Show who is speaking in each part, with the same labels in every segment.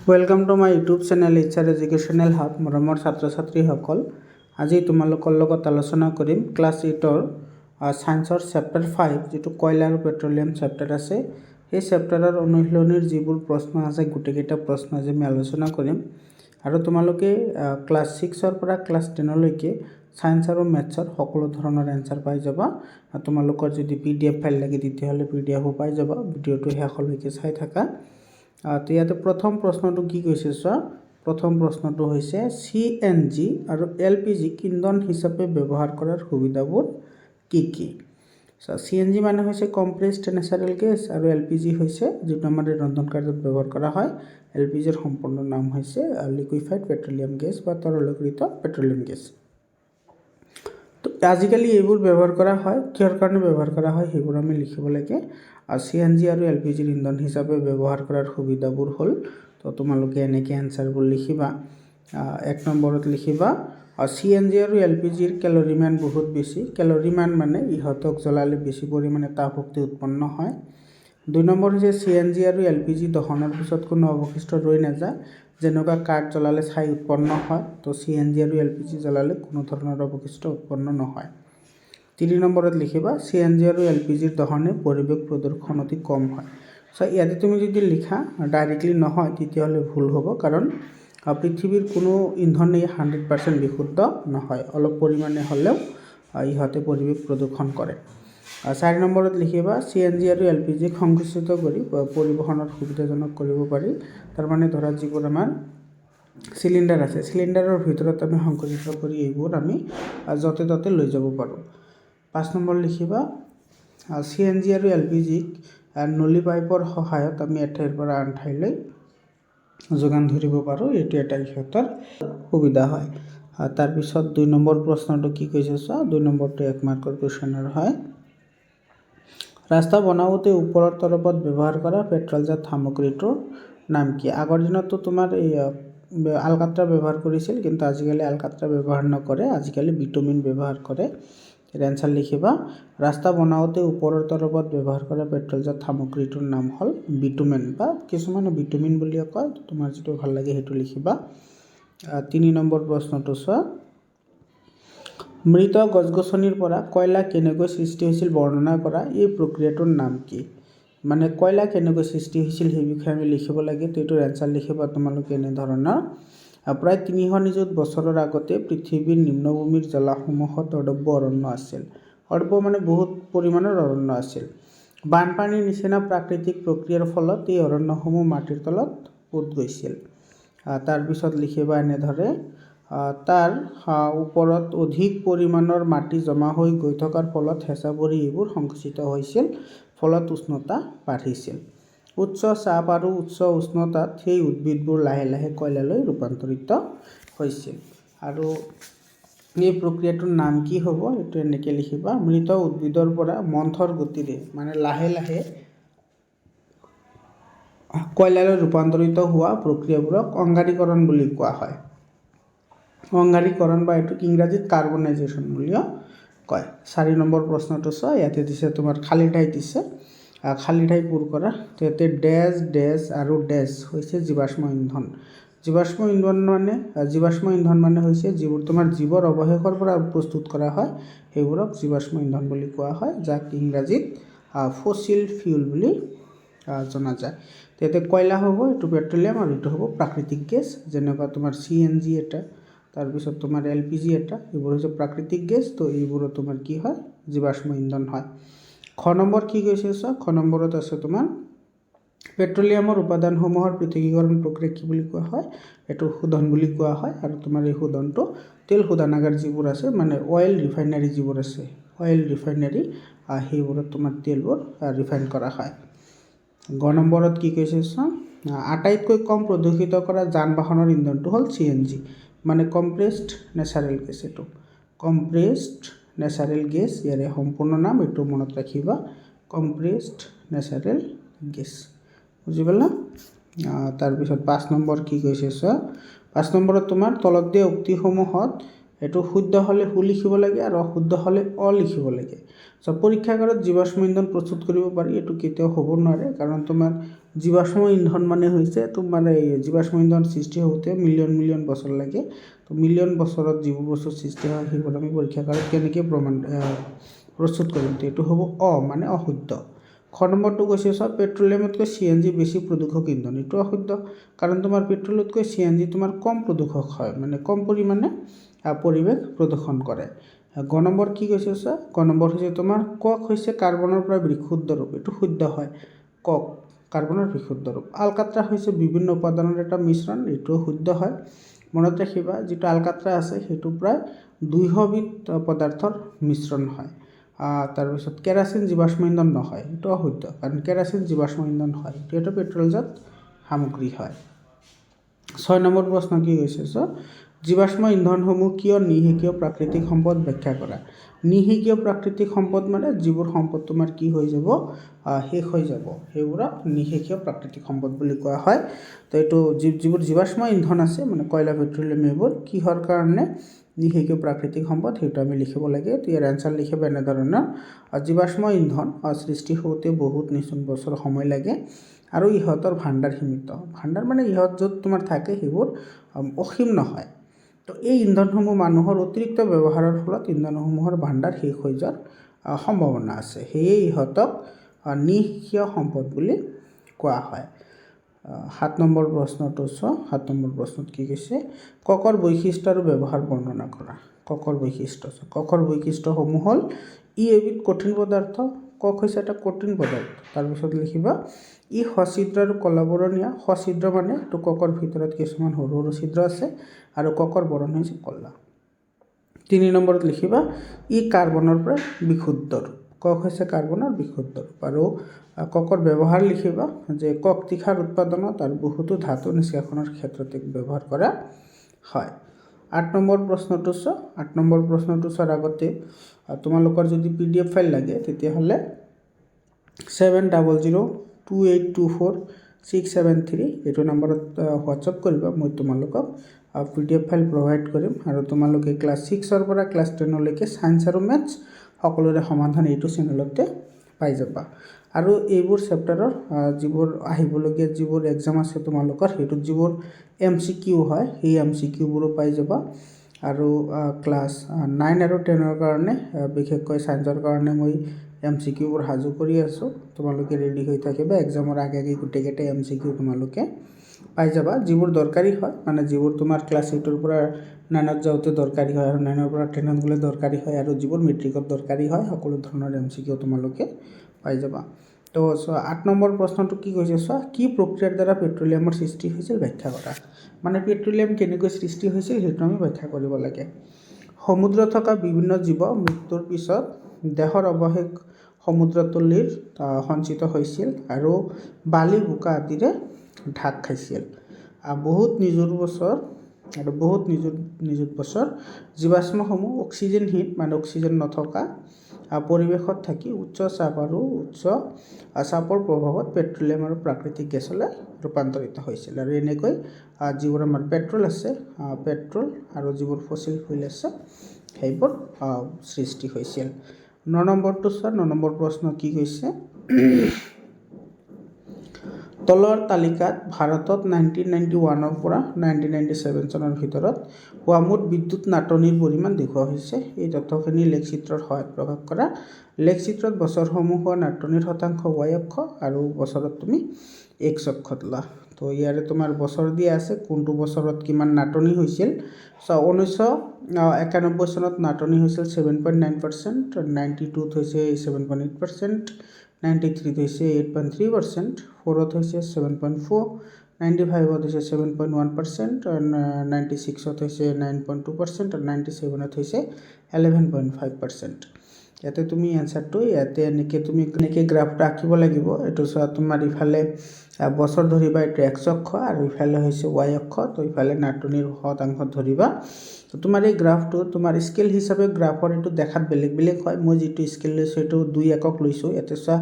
Speaker 1: Welcome to my YouTube channel HR educational hub. মৰমৰ ছাত্ৰ ছাত্ৰীসকল, আজি তোমালোকৰ লগত আলোচনা কৰিম ক্লাছ 8ৰ ছায়েন্সৰ চেপ্টাৰ 5 যিটো কয়লা আৰু পেট্ৰলিয়াম চেপ্টাৰ আছে। সেই চেপ্টাৰৰ অনুশীলনীৰ যিবোৰ প্ৰশ্ন আছে গোটেইকেইটা প্ৰশ্ন আজি আমি আলোচনা কৰিম। আৰু তোমালোকে ক্লাছ 6ৰ পৰা ক্লাছ 10লৈকে ছায়েন্স আৰু মেথছৰ সকলো ধৰণৰ এনচাৰ পাই যাবা। তোমালোকৰ যদি PDF ফাইল লাগে তেতিয়াহ'লে PDF পাই যাবা। ভিডিঅ'টো শেষলৈকে চাই থাকা। তো ইয়াতে প্ৰথম প্ৰশ্নটো কি কৈছে চোৱা। প্ৰথম প্ৰশ্নটো হৈছে CNG আৰু LPG ইন্ধন হিচাপে ব্যৱহাৰ কৰাৰ সুবিধাবোৰ কি কি? CNG মানে হৈছে কম্প্ৰেছড নেচাৰেল গেছ আৰু LPG হৈছে যিটো আমাৰ ৰন্ধন কাৰ্যত ব্যৱহাৰ কৰা হয়। LPGৰ সম্পূৰ্ণ নাম হৈছে লিকুইফাইড পেট্ৰলিয়াম গেছ বা তৰলীকৃত পেট্ৰলিয়াম গেছ। তো আজিকালি এইবোৰ ব্যৱহাৰ কৰা হয়, কিহৰ কাৰণে ব্যৱহাৰ কৰা হয় সেইবোৰ আমি লিখিব লাগে। CNG আৰু LPGৰ ইন্ধন হিচাপে ব্যৱহাৰ কৰাৰ সুবিধাবোৰ হ'ল, তো তোমালোকে এনেকৈ এনচাৰবোৰ লিখিবা। 1 নম্বৰত লিখিবা CNG আৰু LPGৰ কেলৰিমান বহুত বেছি। কেলৰিমান মানে ইহঁতক জ্বলালে বেছি পৰিমাণে তাপ শক্তি উৎপন্ন হয়। 2 নম্বৰ হৈছে CNG আৰু LPG দহনৰ পিছত কোনো অৱশিষ্ট ৰৈ নাযায়। যেনেকুৱা কাঠ জ্বলালে ছাই উৎপন্ন হয়, তো CNG আৰু LPG জ্বলালে কোনো ধৰণৰ অৱশিষ্ট উৎপন্ন নহয়। 3 নম্বৰত লিখিবা CNG আৰু LPGৰ দহনে পৰিৱেশ প্ৰদূষণ অতি কম হয়। ইয়াতে তুমি যদি লিখা ডাইৰেক্টলি নহয় তেতিয়াহ'লে ভুল হ'ব, কাৰণ পৃথিৱীৰ কোনো ইন্ধনেই 100% বিশুদ্ধ নহয়। অলপ পৰিমাণে হ'লেও ইহঁতে পৰিৱেশ প্ৰদূষণ কৰে। 4 নম্বৰত লিখিবা CNG আৰু LPGক সংমিশ্ৰিত কৰি পৰিবহণৰ সুবিধাজনক কৰিব পাৰি। তাৰমানে ধৰা যিবোৰ আমাৰ চিলিণ্ডাৰ আছে, চিলিণ্ডাৰৰ ভিতৰত আমি সংকুচিত কৰি এইবোৰ আমি য'তে ত'তে লৈ যাব পাৰোঁ। 5 নম্বৰ লিখিবা CNG আৰু LPGক নলী পাইপৰ সহায়ত আমি এঠাইৰ পৰা আন ঠাইলৈ যোগান ধৰিব পাৰোঁ। এইটো এটা সিহঁতৰ সুবিধা হয়। তাৰপিছত 2 নম্বৰ প্ৰশ্নটো কি কৈছে চোৱা। 2 নম্বৰটো 1 মাৰ্কৰ কুৱেশ্যনৰ হয়। ৰাস্তা বনাওঁতে ওপৰৰ তৰপত ব্যৱহাৰ কৰা পেট্ৰলজাত সামগ্ৰীটোৰ নাম কি? আগৰ দিনততো তোমাৰ এই আলকাট্ৰা ব্যৱহাৰ কৰিছিল, কিন্তু আজিকালি আলকাট্ৰা ব্যৱহাৰ নকৰে, আজিকালি বিটুমিন ব্যৱহাৰ কৰে। এনচাৰ লিখিবা ৰাস্তা বনাওঁতে ওপৰৰ তৰপত ব্যৱহাৰ কৰা পেট্ৰলজাত সামগ্ৰীটোৰ নাম হ'ল বিটুমেন, বা কিছুমানে বিটুমিন বুলিও কয়। তোমাৰ যিটো ভাল লাগে সেইটো লিখিবা। 3 নম্বৰ প্ৰশ্নটো চোৱা। মৃত গছ গছনিৰ পৰা কয়লা কেনেকৈ সৃষ্টি হৈছিল বৰ্ণনা কৰা। এই প্ৰক্ৰিয়াটোৰ নাম কি? মানে কয়লা কেনেকৈ সৃষ্টি হৈছিল সেই বিষয়ে আমি লিখিব লাগে। তো এইটোৰ এনচাৰ লিখিবা তোমালোকে এনেধৰণৰ। প্ৰায় 300 নিযুত বছৰৰ আগতে পৃথিৱীৰ নিম্নভূমিৰ জলাসমূহত অৰ্দব্য অৰণ্য আছিল। অৰ্দব্য মানে বহুত পৰিমাণৰ অৰণ্য আছিল। বানপানীৰ নিচিনা প্ৰাকৃতিক প্ৰক্ৰিয়াৰ ফলত এই অৰণ্যসমূহ মাটিৰ তলত পোত গৈছিল। তাৰপিছত লিখিবা এনেদৰে তাৰ ওপৰত অধিক পৰিমাণৰ মাটি জমা হৈ গৈ থকাৰ ফলত হেঁচা পৰি এইবোৰ সংকুচিত হৈছিল, ফলত উষ্ণতা বাঢ়িছিল। উচ্চ চাপ আৰু উচ্চ উষ্ণতাত সেই উদ্ভিদবোৰ লাহে লাহে কয়লালৈ ৰূপান্তৰিত হৈছিল। আৰু এই প্ৰক্ৰিয়াটোৰ নাম কি হ'ব এইটো এনেকৈ লিখিবা। মৃত উদ্ভিদৰ পৰা মন্থৰ গতিৰে মানে লাহে লাহে কয়লালৈ ৰূপান্তৰিত হোৱা প্ৰক্ৰিয়াবোৰক অংগাৰীকৰণ বুলি কোৱা হয়। অংগাৰীকৰণ বা এইটোক ইংৰাজীত কাৰ্বনাইজেশ্যন বুলিও কয়। 4 নম্বৰ প্ৰশ্নটো চোৱা। ইয়াতে দিছে তোমাৰ খালী ঠাই দিছে, খালী ঠাই পূৰ কৰা। তো ইয়াতে ডেছ ডেছ আৰু ডেছ হৈছে জীৱাশ্ম ইন্ধন। জীৱাশ্ম ইন্ধন মানে হৈছে যিবোৰ তোমাৰ জীৱৰ অৱশেষৰ পৰা প্ৰস্তুত কৰা হয় সেইবোৰক জীৱাশ্ম ইন্ধন বুলি কোৱা হয়, যাক ইংৰাজীত ফচিল ফিউল বুলি জনা যায়। ইয়াতে কয়লা হ'ব, এইটো পেট্ৰলিয়াম, আৰু এইটো হ'ব প্ৰাকৃতিক গেছ। যেনেকুৱা তোমাৰ CNG এটা, তাৰপিছত তোমাৰ LPG এটা, এইবোৰ হৈছে প্ৰাকৃতিক গেছ। তো এইবোৰো তোমাৰ কি হয়, জীৱাশ্ম ইন্ধন হয়। খ নম্বৰ কি কৈছে চোৱা। খ নম্বৰত আছে তোমাৰ পেট্ৰলিয়ামৰ উপাদানসমূহৰ পৃথকীকৰণ প্ৰক্ৰিয়া কি বুলি কোৱা হয়? এইটো শোধন বুলি কোৱা হয়। আৰু তোমাৰ এই শোধনটো তেল শোধনাগাৰ যিবোৰ আছে, মানে অইল ৰিফাইনাৰী যিবোৰ আছে, অইল ৰিফাইনাৰী, সেইবোৰত তোমাৰ তেলবোৰ ৰিফাইন কৰা হয়। গ নম্বৰত কি কৈছে চোৱা। আটাইতকৈ কম প্ৰদূষিত কৰা যান বাহনৰ ইন্ধনটো হ'ল CNG, মানে কম্প্ৰেছড নেচাৰেল গেছ। এইটো কম্প্ৰেছড নেচাৰেল গেছ, ইয়াৰে সম্পূৰ্ণ নাম এইটো মনত ৰাখিবা, কম্প্ৰেছড নেচাৰেল গেছ। বুজি পালা? তাৰপিছত 5 নম্বৰ কি কৈছে চোৱা। 5 নম্বৰত তোমাৰ তলত দিয়া উক্তিসমূহত এইটো শুদ্ধ হ'লে হু লিখিব লাগে আৰু অশুদ্ধ হ'লে অ লিখিব লাগে। পৰীক্ষাগাৰত জীৱাশ্ম ইন্ধন প্ৰস্তুত কৰিব পাৰি, এইটো কেতিয়াও হ'ব নোৱাৰে, কাৰণ তোমাৰ জীৱাশ্ম ইন্ধন মানে হৈছে তোমাৰ এই জীৱাশ্ম ইন্ধন সৃষ্টি হওঁতে মিলিয়ন বছৰ লাগে। তো মিলিয়ন বছৰত যিবোৰ বস্তু সৃষ্টি হয় সেইবোৰ আমি পৰীক্ষাগাৰত কেনেকৈ প্ৰস্তুত কৰিম, তো এইটো হ'ব অ মানে অশুদ্ধ। খ নম্বৰটো কৈছে পেট্ৰলিয়ামতকৈ CNG বেছি প্ৰদূষক ইন্ধন, এইটো অশুদ্ধ, কাৰণ তোমাৰ পেট্ৰলতকৈ CNG তোমাৰ কম প্ৰদূষক হয়, মানে কম পৰিমাণে পৰিৱেশ প্ৰদূষণ কৰে। গ নম্বৰ কি কৈছে গ নম্বৰ হৈছে তোমাৰ কক হৈছে কাৰ্বনৰ পৰা বিশুদ্ধ ৰূপ, এইটো শুদ্ধ হয়। কক কাৰ্বনৰ বিশুদ্ধ ৰূপ। আলকাট্ৰা হৈছে বিভিন্ন উপাদানৰ এটা মিশ্ৰণ, এইটোও শুদ্ধ হয়। মনত ৰাখিবা যিটো আলকাট্ৰা আছে সেইটো প্ৰায় 200 বিধ পদাৰ্থৰ মিশ্ৰণ হয়। তাৰপিছত কেৰাচিন জীৱাশ্ম ইন্ধন নহয়, এইটো অশুদ্ধ, কাৰণ কেৰাচিন জীৱাশ্ম ইন্ধন হয়, এইটো পেট্ৰলজাত সামগ্ৰী হয়। 6 নম্বৰ প্ৰশ্ন কি কৈছে জীৱাশ্ম ইন্ধনসমূহ কিয় নিঃশেষীয় প্ৰাকৃতিক সম্পদ ব্যাখ্যা কৰা। নিঃশেষীয় প্ৰাকৃতিক সম্পদ মানে যিবোৰ সম্পদ তোমাৰ কি হৈ যাব, শেষ হৈ যাব, সেইবোৰক নিঃশেষীয় প্ৰাকৃতিক সম্পদ বুলি কোৱা হয়। তো এইটো যিবোৰ জীৱাশ্ম ইন্ধন আছে মানে কয়লা, পেট্ৰলিয়াম, এইবোৰ কিহৰ কাৰণে নিঃশেষীয় প্ৰাকৃতিক সম্পদ, সেইটো আমি লিখিব লাগে। তো ইয়াৰ এনচাৰ লিখিব এনেধৰণৰ, জীৱাশ্ম ইন্ধন সৃষ্টি হওঁতে বহুত নিচুন বছৰ সময় লাগে আৰু ইহঁতৰ ভাণ্ডাৰ সীমিত। ভাণ্ডাৰ মানে ইহঁত য'ত তোমাৰ থাকে সেইবোৰ অসীম নহয়। তো এই ইন্ধনসমূহ মানুহৰ অতিৰিক্ত ব্যৱহাৰৰ ফলত ইন্ধনসমূহৰ ভাণ্ডাৰ শেষ হৈ যোৱাৰ সম্ভাৱনা আছে, সেয়ে ইহঁতক নিঃশেষীয় সম্পদ বুলি কোৱা হয়। 7 নম্বৰ প্ৰশ্নটো 7 নম্বৰ প্ৰশ্নত কি কৈছে ককৰ বৈশিষ্ট্য আৰু ব্যৱহাৰ বৰ্ণনা কৰা। ককৰ বৈশিষ্ট্যসমূহ হ'ল ই এবিধ কঠিন পদাৰ্থ, কক হৈছে এটা কঠিন পদাৰ্থ। তাৰপিছত লিখিবা ই সছিদ্ৰ আৰু কলাবৰণীয়া। সছিদ্ৰ মানে এইটো ককৰ ভিতৰত কিছুমান সৰু সৰু ছিদ্ৰ আছে আৰু ককৰ বৰণ হৈছে কলা। 3 নম্বৰত লিখিবা ই কাৰ্বনৰ পৰা বিশুদ্ধ ৰূপ। কক হৈছে কাৰ্বনৰ বিশুদ্ধ ৰূপ। আৰু ককৰ ব্যৱহাৰ লিখিবা যে কক তীখাৰ উৎপাদনত আৰু বহুতো ধাতু নিষ্কাশনৰ ক্ষেত্ৰত ব্যৱহাৰ কৰা হয়। 8 নম্বৰ প্ৰশ্নটো 8 নম্বৰ প্ৰশ্নটো চোৱাৰ আগতে তোমালোকৰ যদি PDF ফাইল লাগে তেতিয়াহ'লে 7002824673 এইটো নম্বৰত হোৱাটছআপ কৰিবা, মই তোমালোকক PDF ফাইল প্ৰভাইড কৰিম। আৰু তোমালোকে ক্লাছ 6ৰ পৰা ক্লাছ 10লৈকে ছায়েন্স আৰু মেথছ সকলোৰে সমাধান এইটো চেনেলতে পাই যাবা। আৰু এইবোৰ চেপ্টাৰৰ যিবোৰ আহিবলগীয়া যিবোৰ এক্সাম আছে তোমালোকৰ, সেইটোত যিবোৰ MCQ হয় সেই MCQবোৰো পাই যাবা। আৰু ক্লাছ 9 আৰু 10ৰ কাৰণে বিশেষকৈ ছায়েন্সৰ কাৰণে মই MCQবোৰ সাজু কৰি আছোঁ, তোমালোকে ৰেডি হৈ থাকিবা। এক্সামৰ আগে গোটেইকেইটা MCQ তোমালোকে পাই যাবা, যিবোৰ দৰকাৰী হয়, মানে যিবোৰ তোমাৰ ক্লাছ 8ৰ পৰা 9ত যাওঁতে দৰকাৰী হয় আৰু 9ৰ পৰা 10ত গ'লে দৰকাৰী হয়, আৰু যিবোৰ মেট্ৰিকত দৰকাৰী হয় সকলো ধৰণৰ MCQ তোমালোকে পাই যাবা। তো 8 নম্বৰ প্ৰশ্নটো কি কৈছে কি প্ৰক্ৰিয়াৰ দ্বাৰা পেট্ৰলিয়ামৰ সৃষ্টি হৈছিল ব্যাখ্যা কৰা। মানে পেট্ৰলিয়াম কেনেকৈ সৃষ্টি হৈছিল সেইটো আমি ব্যাখ্যা কৰিব লাগে। সমুদ্ৰত থকা বিভিন্ন জীৱ মৃত্যুৰ পিছত দেহৰ অৱশেষ সমুদ্ৰতলীৰ সঞ্চিত হৈছিল আৰু বালি বোকা আদিৰে ঢাক খাইছিল। বহুত নিযুত বছৰ জীৱাশ্মসমূহ অক্সিজেনহীন মানে অক্সিজেন নথকা পৰিৱেশত থাকি উচ্চ চাপ আৰু উচ্চ চাপৰ প্ৰভাৱত পেট্ৰলিয়াম আৰু প্ৰাকৃতিক গেছলৈ ৰূপান্তৰিত হৈছিল। আৰু এনেকৈ যিবোৰ আমাৰ পেট্ৰল আছে, পেট্ৰল আৰু যিবোৰ ফচিল ফুইল আছে সেইবোৰ সৃষ্টি হৈছিল। 9 নম্বৰটো 9 নম্বৰ প্ৰশ্ন কি কৈছে তলৰ তালিকাত ভাৰতত 1991ৰ পৰা 1997 চনৰ ভিতৰত হোৱা মুঠ বিদ্যুৎ নাটনিৰ পৰিমাণ দেখুওৱা হৈছে। এই তথ্যখিনি লেখচিত্ৰৰ সহায়ত প্ৰকাশ কৰা। লেখচিত্ৰত বছৰসমূহ হোৱা নাটনিৰ শতাংশ y অক্ষ আৰু বছৰত তুমি x অক্ষত লোৱা। তো ইয়াৰে তোমাৰ বছৰ দিয়া আছে, কোনটো বছৰত কিমান নাটনি হৈছিল। 1991 চনত নাটনি হৈছিল 7.9%, 92ত হৈছে 7.8%, 93ত হৈছে 8.3%, 4ত হৈছে 7.4%, 95ত হৈছে 7.1%, 96ত হৈছে 9.2% আৰু 97ত হৈছে 11.5%। ইয়াতে তুমি এনচাৰটো ইয়াতে এনেকৈ গ্ৰাফটো আঁকিব লাগিব। এইটো চোৱা তোমাৰ ইফালে বছৰ ধৰিবা, এইটো x অক্ষ আৰু ইফালে হৈছে y অক্ষ। তো ইফালে নাটনিৰ শতাংশ ধৰিবা। তো তোমাৰ এই গ্ৰাফটো তোমাৰ স্কেল হিচাপে গ্ৰাফৰ এইটো দেখাত বেলেগ হয়। মই যিটো স্কেল লৈছোঁ সেইটো 2 একক লৈছোঁ। ইয়াতে চোৱা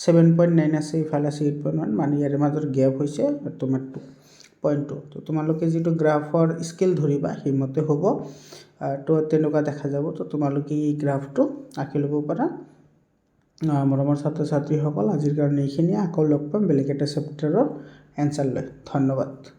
Speaker 1: 7.9 আছে, ইফালে আছে 8.1, মানে ইয়াৰ মাজৰ গেপ হৈছে তোমাৰ 2.2। তো তোমালোকে যিটো গ্ৰাফৰ স্কেল ধৰিবা সেইমতে হ'ব। তো তেনেকুৱা দেখা যাব। তো তোমালোকে এই গ্ৰাফটো আঁকি ল'ব পাৰা। মৰমৰ ছাত্ৰ ছাত্ৰীসকল আজিৰ কাৰণে এইখিনিয়ে। আকৌ লগ পাম বেলেগ এটা চেপ্টাৰৰ এনচাৰ লৈ। ধন্যবাদ।